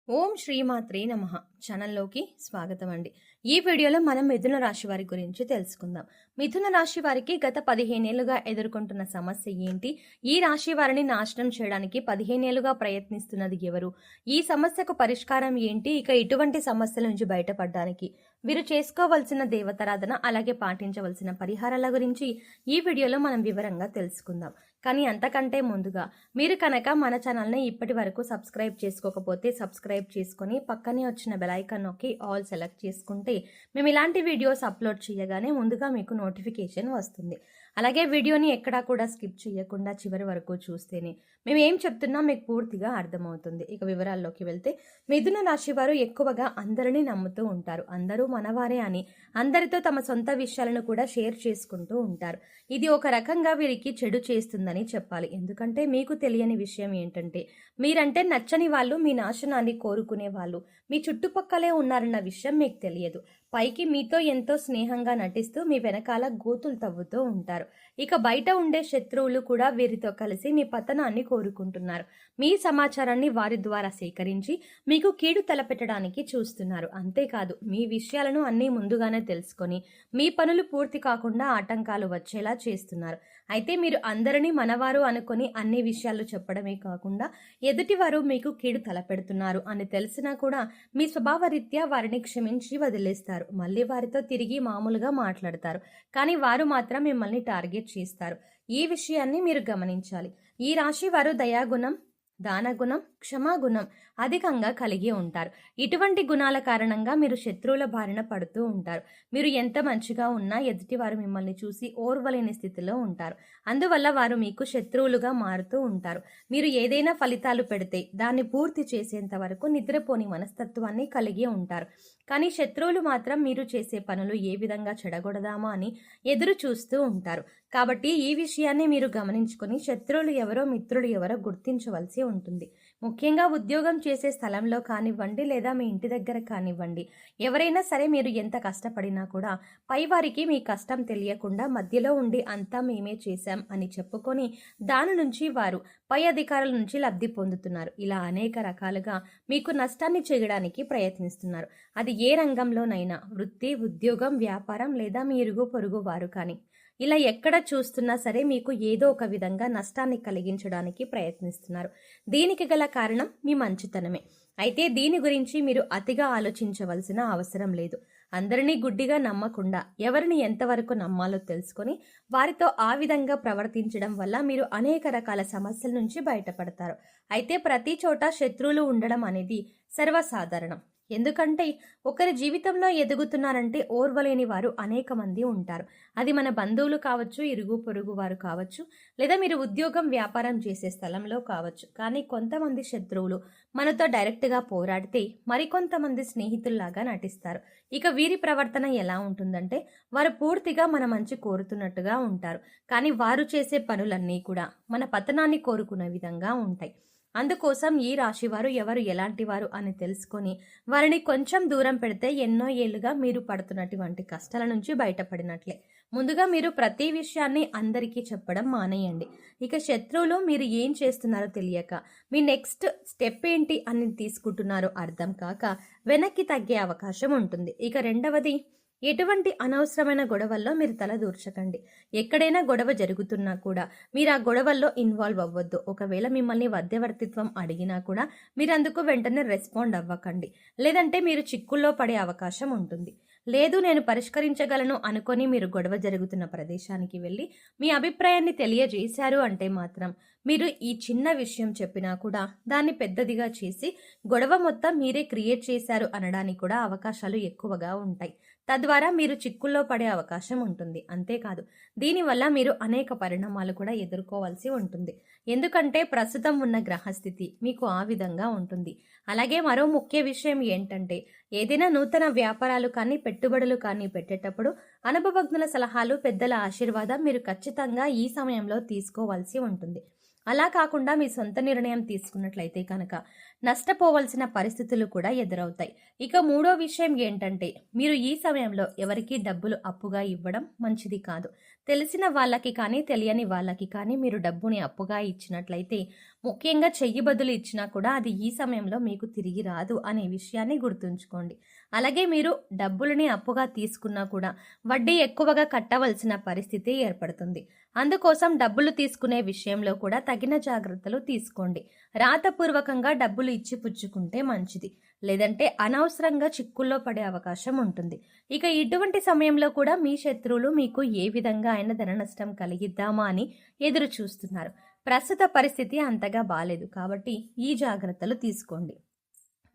ఓం శ్రీమాత్రే నమః ఛానల్లోకి స్వాగతం అండి. ఈ వీడియోలో మనం మిథున రాశి వారి గురించి తెలుసుకుందాం. మిథున రాశి వారికి గత 15 ఏళ్లుగా ఎదుర్కొంటున్న సమస్య ఏంటి? ఈ రాశి వారిని నాశనం చేయడానికి 15 ఏళ్లుగా ప్రయత్నిస్తున్నది ఎవరు? ఈ సమస్యకు పరిష్కారం ఏంటి? ఇక ఇటువంటి సమస్యల నుంచి బయటపడడానికి వీరు చేసుకోవాల్సిన దేవతారాధన అలాగే పాటించవలసిన పరిహారాల గురించి ఈ వీడియోలో మనం వివరంగా తెలుసుకుందాం. కానీ అంతకంటే ముందుగా మీరు కనుక మన ఛానల్ని ఇప్పటి వరకు సబ్స్క్రైబ్ చేసుకోకపోతే సబ్స్క్రైబ్ చేసుకొని పక్కనే వచ్చిన బెల్ ఐకాన్ నొక్కి ఆల్ సెలెక్ట్ చేసుకుంటే మేము ఇలాంటి వీడియోస్ అప్లోడ్ చేయగానే ముందుగా మీకు నోటిఫికేషన్ వస్తుంది. అలాగే వీడియోని ఎక్కడా కూడా స్కిప్ చేయకుండా చివరి వరకు చూస్తేనే మేము ఏం చెప్తున్నా మీకు పూర్తిగా అర్థమవుతుంది. ఇక వివరాల్లోకి వెళ్తే మిథున రాశి వారు ఎక్కువగా అందరినీ నమ్ముతూ ఉంటారు. అందరూ మనవారే అని అందరితో తమ సొంత విషయాలను కూడా షేర్ చేసుకుంటూ ఉంటారు. ఇది ఒక రకంగా వీరికి చెడు చేస్తుందని చెప్పాలి. ఎందుకంటే మీకు తెలియని విషయం ఏంటంటే మీరంటే నచ్చని వాళ్ళు మీ నాశనాన్ని కోరుకునే వాళ్ళు మీ చుట్టుపక్కలే ఉన్నారన్న విషయం మీకు తెలియదు. పైకి మీతో ఎంతో స్నేహంగా నటిస్తూ మీ వెనకాల గోతులు తవ్వుతూ ఉంటారు. ఇక బయట ఉండే శత్రువులు కూడా వీరితో కలిసి మీ పతనాన్ని కోరుకుంటున్నారు. మీ సమాచారాన్ని వారి ద్వారా సేకరించి మీకు కీడు తలపెట్టడానికి చూస్తున్నారు. అంతేకాదు మీ విషయాలను అన్నీ ముందుగానే తెలుసుకొని మీ పనులు పూర్తి కాకుండా ఆటంకాలు వచ్చేలా చేస్తున్నారు. అయితే మీరు అందరినీ మనవారు అనుకొని అన్ని విషయాలు చెప్పడమే కాకుండా ఎదుటివారు మీకు కీడు తలపెడుతున్నారు అని తెలిసినా కూడా మీ స్వభావరీత్యా వారిని క్షమించి వదిలేస్తారు. మళ్ళీ వారితో తిరిగి మామూలుగా మాట్లాడతారు. కానీ వారు మాత్రం మిమ్మల్ని టార్గెట్ చేస్తారు. ఈ విషయాన్ని మీరు గమనించాలి. ఈ రాశి వారు దయాగుణం, దానగుణం, క్షమాగుణం అధికంగా కలిగి ఉంటారు. ఇటువంటి గుణాల కారణంగా మీరు శత్రువుల బారిన పడుతూ ఉంటారు. మీరు ఎంత మంచిగా ఉన్నా ఎదుటివారు మిమ్మల్ని చూసి ఓర్వలేని స్థితిలో ఉంటారు. అందువల్ల వారు మీకు శత్రువులుగా మారుతూ ఉంటారు. మీరు ఏదైనా ఫలితాలు పెడితే దాన్ని పూర్తి చేసేంత వరకు నిద్రపోని మనస్తత్వాన్ని కలిగి ఉంటారు. కానీ శత్రువులు మాత్రం మీరు చేసే పనులు ఏ విధంగా చెడగొడదామా అని ఎదురు చూస్తూ ఉంటారు. కాబట్టి ఈ విషయాన్ని మీరు గమనించుకొని శత్రువులు ఎవరో మిత్రులు ఎవరో గుర్తించవలసి ఉంటుంది. ముఖ్యంగా ఉద్యోగం చేసే స్థలంలో కానివ్వండి లేదా మీ ఇంటి దగ్గర కానివ్వండి, ఎవరైనా సరే మీరు ఎంత కష్టపడినా కూడా పైవారికి మీ కష్టం తెలియకుండా మధ్యలో ఉండి అంతా మేమే చేశాం అని చెప్పుకొని దాని నుంచి వారు పై అధికారుల నుంచి లబ్ధి పొందుతున్నారు. ఇలా అనేక రకాలుగా మీకు నష్టాన్ని చేయడానికి ప్రయత్నిస్తున్నారు. అది ఏ రంగంలోనైనా, వృత్తి, ఉద్యోగం, వ్యాపారం లేదా మీ ఇరుగు పొరుగు వారు కానీ ఇలా ఎక్కడ చూస్తున్నా సరే మీకు ఏదో ఒక విధంగా నష్టాన్ని కలిగించడానికి ప్రయత్నిస్తున్నారు. దీనికి గల కారణం మీ మంచితనమే. అయితే దీని గురించి మీరు అతిగా ఆలోచించవలసిన అవసరం లేదు. అందరినీ గుడ్డిగా నమ్మకుండా ఎవరిని ఎంతవరకు నమ్మాలో తెలుసుకొని వారితో ఆ విధంగా ప్రవర్తించడం వల్ల మీరు అనేక రకాల సమస్యల నుంచి బయటపడతారు. అయితే ప్రతి చోట శత్రువులు ఉండడం అనేది సర్వసాధారణం. ఎందుకంటే ఒకరి జీవితంలో ఎదుగుతున్నారంటే ఓర్వలేని వారు అనేక మంది ఉంటారు. అది మన బంధువులు కావచ్చు, ఇరుగు పొరుగు వారు కావచ్చు, లేదా మీరు ఉద్యోగం వ్యాపారం చేసే స్థలంలో కావచ్చు. కానీ కొంతమంది శత్రువులు మనతో డైరెక్ట్గా పోరాడితే మరికొంతమంది స్నేహితుల్లాగా నటిస్తారు. ఇక వీరి ప్రవర్తన ఎలా ఉంటుందంటే వారు పూర్తిగా మన మంచి కోరుతున్నట్టుగా ఉంటారు. కానీ వారు చేసే పనులన్నీ కూడా మన పతనాన్ని కోరుకునే విధంగా ఉంటాయి. అందుకోసం ఈ రాశివారు ఎవరు ఎలాంటి వారు అని తెలుసుకొని వారిని కొంచెం దూరం పెడితే ఎన్నో ఏళ్లుగా మీరు పడుతున్నటువంటి కష్టాల నుంచి బయటపడినట్లే. ముందుగా మీరు ప్రతి విషయాన్ని అందరికీ చెప్పడం మానేయండి. ఇక శత్రువులు మీరు ఏం చేస్తున్నారో తెలియక మీ నెక్స్ట్ స్టెప్ ఏంటి అని తీసుకుంటున్నారో అర్థం కాక వెనక్కి తగ్గే అవకాశం ఉంటుంది. ఇక రెండవది, ఎటువంటి అనవసరమైన గొడవల్లో మీరు తల దూర్చకండి. ఎక్కడైనా గొడవ జరుగుతున్నా కూడా మీరు ఆ గొడవల్లో ఇన్వాల్వ్ అవ్వద్దు. ఒకవేళ మిమ్మల్ని మధ్యవర్తిత్వం అడిగినా కూడా మీరు అందుకు వెంటనే రెస్పాండ్ అవ్వకండి. లేదంటే మీరు చిక్కుల్లో పడే అవకాశం ఉంటుంది. లేదు నేను పరిష్కరించగలను అనుకొని మీరు గొడవ జరుగుతున్న ప్రదేశానికి వెళ్ళి మీ అభిప్రాయాన్ని తెలియజేశారు అంటే మాత్రం మీరు ఈ చిన్న విషయం చెప్పినా కూడా దాన్ని పెద్దదిగా చేసి గొడవ మొత్తం మీరే క్రియేట్ చేశారు అనడానికి కూడా అవకాశాలు ఎక్కువగా ఉంటాయి. తద్వారా మీరు చిక్కుల్లో పడే అవకాశం ఉంటుంది. అంతేకాదు దీనివల్ల మీరు అనేక పరిణామాలు కూడా ఎదుర్కోవాల్సి ఉంటుంది. ఎందుకంటే ప్రస్తుతం ఉన్న గ్రహస్థితి మీకు ఆ విధంగా ఉంటుంది. అలాగే మరో ముఖ్య విషయం ఏంటంటే ఏదైనా నూతన వ్యాపారాలు కానీ పెట్టుబడులు కానీ పెట్టేటప్పుడు అనుభవజ్ఞుల సలహాలు, పెద్దల ఆశీర్వాదం మీరు ఖచ్చితంగా ఈ సమయంలో తీసుకోవాల్సి ఉంటుంది. అలా కాకుండా మీ సొంత నిర్ణయం తీసుకున్నట్లయితే కనుక నష్టపోవలసిన పరిస్థితులు కూడా ఎదురవుతాయి. ఇక మూడో విషయం ఏంటంటే మీరు ఈ సమయంలో ఎవరికీ డబ్బులు అప్పుగా ఇవ్వడం మంచిది కాదు. తెలిసిన వాళ్ళకి కానీ తెలియని వాళ్ళకి కానీ మీరు డబ్బుని అప్పుగా ఇచ్చినట్లయితే ముఖ్యంగా చెయ్యి బదులు ఇచ్చినా కూడా అది ఈ సమయంలో మీకు తిరిగి రాదు అనే విషయాన్ని గుర్తుంచుకోండి. అలాగే మీరు డబ్బులని అప్పుగా తీసుకున్నా కూడా వడ్డీ ఎక్కువగా కట్టవలసిన పరిస్థితి ఏర్పడుతుంది. అందుకోసం డబ్బులు తీసుకునే విషయంలో కూడా తగిన జాగ్రత్తలు తీసుకోండి. రాతపూర్వకంగా డబ్బులు ఇచ్చి పుచ్చుకుంటే మంచిది. లేదంటే అనవసరంగా చిక్కుల్లో పడే అవకాశం ఉంటుంది. ఇక ఇటువంటి సమయంలో కూడా మీ శత్రువులు మీకు ఏ విధంగా అయినా ధన నష్టం కలిగిద్దామా అని ఎదురు చూస్తున్నారు. ప్రస్తుత పరిస్థితి అంతగా బాలేదు కాబట్టి ఈ జాగ్రత్తలు తీసుకోండి.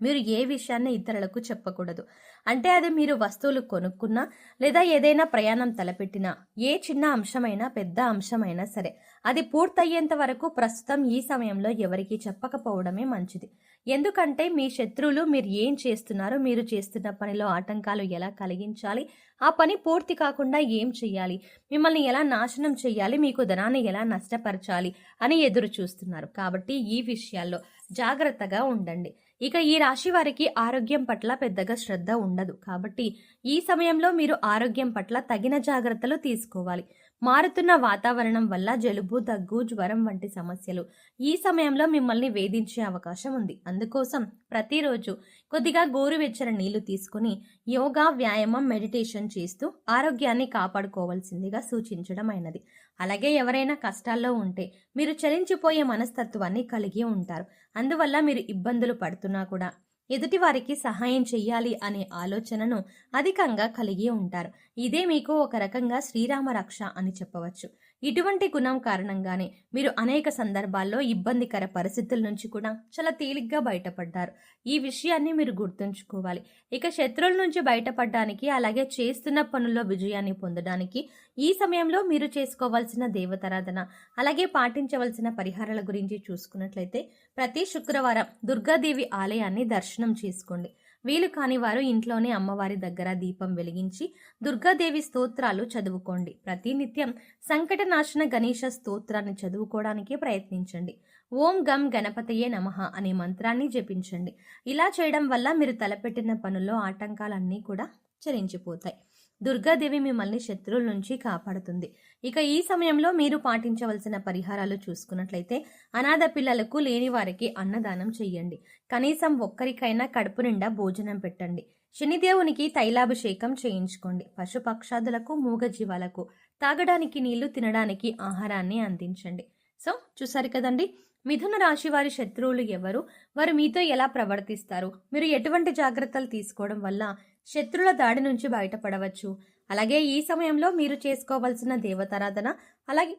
మీరు ఏ విషయాన్ని ఇతరులకు చెప్పకూడదు. అంటే అది మీరు వస్తువులు కొనుక్కున్నా లేదా ఏదైనా ప్రయాణం తలపెట్టినా ఏ చిన్న అంశమైనా పెద్ద అంశమైనా సరే అది పూర్తయ్యేంత వరకు ప్రస్తుతం ఈ సమయంలో ఎవరికీ చెప్పకపోవడమే మంచిది. ఎందుకంటే మీ శత్రువులు మీరు ఏం చేస్తున్నారో, మీరు చేస్తున్న పనిలో ఆటంకాలు ఎలా కలిగించాలి, ఆ పని పూర్తి కాకుండా ఏం చెయ్యాలి, మిమ్మల్ని ఎలా నాశనం చెయ్యాలి, మీకు ధనాన్ని ఎలా నష్టపరచాలి అని ఎదురు చూస్తున్నారు. కాబట్టి ఈ విషయాల్లో జాగ్రత్తగా ఉండండి. ఇక ఈ రాశి వారికి ఆరోగ్యం పట్ల పెద్దగా శ్రద్ధ ఉండదు. కాబట్టి ఈ సమయంలో మీరు ఆరోగ్యం పట్ల తగిన జాగ్రత్తలు తీసుకోవాలి. మారుతున్న వాతావరణం వల్ల జలుబు, దగ్గు, జ్వరం వంటి సమస్యలు ఈ సమయంలో మిమ్మల్ని వేధించే అవకాశం ఉంది. అందుకోసం ప్రతిరోజు కొద్దిగా గోరువెచ్చని నీళ్లు తీసుకుని యోగా, వ్యాయామం, మెడిటేషన్ చేస్తూ ఆరోగ్యాన్ని కాపాడుకోవాల్సిందిగా సూచించడం అయినది. అలాగే ఎవరైనా కష్టాల్లో ఉంటే మీరు చలించిపోయే మనస్తత్వాన్ని కలిగి ఉంటారు. అందువల్ల మీరు ఇబ్బందులు పడుతున్నా కూడా ఎదుటి వారికి సహాయం చెయ్యాలి అనే ఆలోచనను అధికంగా కలిగి ఉంటారు. ఇదే మీకు ఒక రకంగా శ్రీరామ రక్ష అని చెప్పవచ్చు. ఇటువంటి గుణం కారణంగానే మీరు అనేక సందర్భాల్లో ఇబ్బందికర పరిస్థితుల నుంచి కూడా చాలా తేలిగ్గా బయటపడ్డారు. ఈ విషయాన్ని మీరు గుర్తుంచుకోవాలి. ఇక శత్రువుల నుంచి బయటపడడానికి, అలాగే చేస్తున్న పనుల్లో విజయాన్ని పొందడానికి ఈ సమయంలో మీరు చేసుకోవాల్సిన దేవతారాధన, అలాగే పాటించవలసిన పరిహారాల గురించి చూసుకున్నట్లయితే ప్రతి శుక్రవారం దుర్గాదేవి ఆలయాన్ని దర్శనం చేసుకోండి. వీలు కాని వారు ఇంట్లోనే అమ్మవారి దగ్గర దీపం వెలిగించి దుర్గాదేవి స్తోత్రాలు చదువుకోండి. ప్రతినిత్యం సంకటనాశన గణేశ స్తోత్రాన్ని చదువుకోవడానికి ప్రయత్నించండి. ఓం గం గణపతయే నమః అనే మంత్రాన్ని జపించండి. ఇలా చేయడం వల్ల మీరు తలపెట్టిన పనుల్లో ఆటంకాలన్నీ కూడా చరించిపోతాయి. దుర్గాదేవి మిమ్మల్ని శత్రువుల నుంచి కాపాడుతుంది. ఇక ఈ సమయంలో మీరు పాటించవలసిన పరిహారాలు చూసుకున్నట్లయితే అనాథ పిల్లలకు, లేని వారికి అన్నదానం చెయ్యండి. కనీసం ఒక్కరికైనా కడుపు నిండా భోజనం పెట్టండి. శనిదేవునికి తైలాభిషేకం చేయించుకోండి. పశుపక్షాదులకు, మూగజీవాలకు తాగడానికి నీళ్లు, తినడానికి ఆహారాన్ని అందించండి. సో చూసారు కదండి, మిథున రాశి వారి శత్రువులు ఎవరు, వారు మీతో ఎలా ప్రవర్తిస్తారు, మీరు ఎటువంటి జాగ్రత్తలు తీసుకోవడం వల్ల శత్రువుల దాడి నుంచి బయటపడవచ్చు, అలాగే ఈ సమయంలో మీరు చేసుకోవాల్సిన దేవతారాధన, అలాగే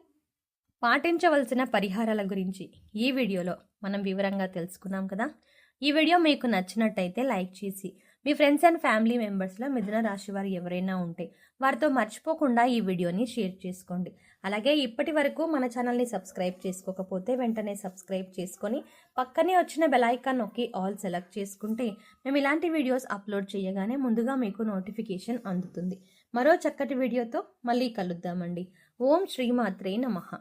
పాటించవలసిన పరిహారాల గురించి ఈ వీడియోలో మనం వివరంగా తెలుసుకున్నాం కదా. ఈ వీడియో మీకు నచ్చినట్టయితే లైక్ చేసి మీ ఫ్రెండ్స్ అండ్ ఫ్యామిలీ మెంబర్స్లో మిథున రాశి వారు ఎవరైనా ఉంటే వారితో మర్చిపోకుండా ఈ వీడియోని షేర్ చేసుకోండి. అలాగే ఇప్పటి వరకు మన ఛానల్ని సబ్స్క్రైబ్ చేసుకోకపోతే వెంటనే సబ్స్క్రైబ్ చేసుకొని పక్కనే వచ్చిన బెల్ ఐకాన్ నొక్కి ఆల్ సెలెక్ట్ చేసుకుంటే మేము ఇలాంటి వీడియోస్ అప్లోడ్ చేయగానే ముందుగా మీకు నోటిఫికేషన్ అందుతుంది. మరో చక్కటి వీడియోతో మళ్ళీ కలుద్దామండి. ఓం శ్రీమాత్రే నమః.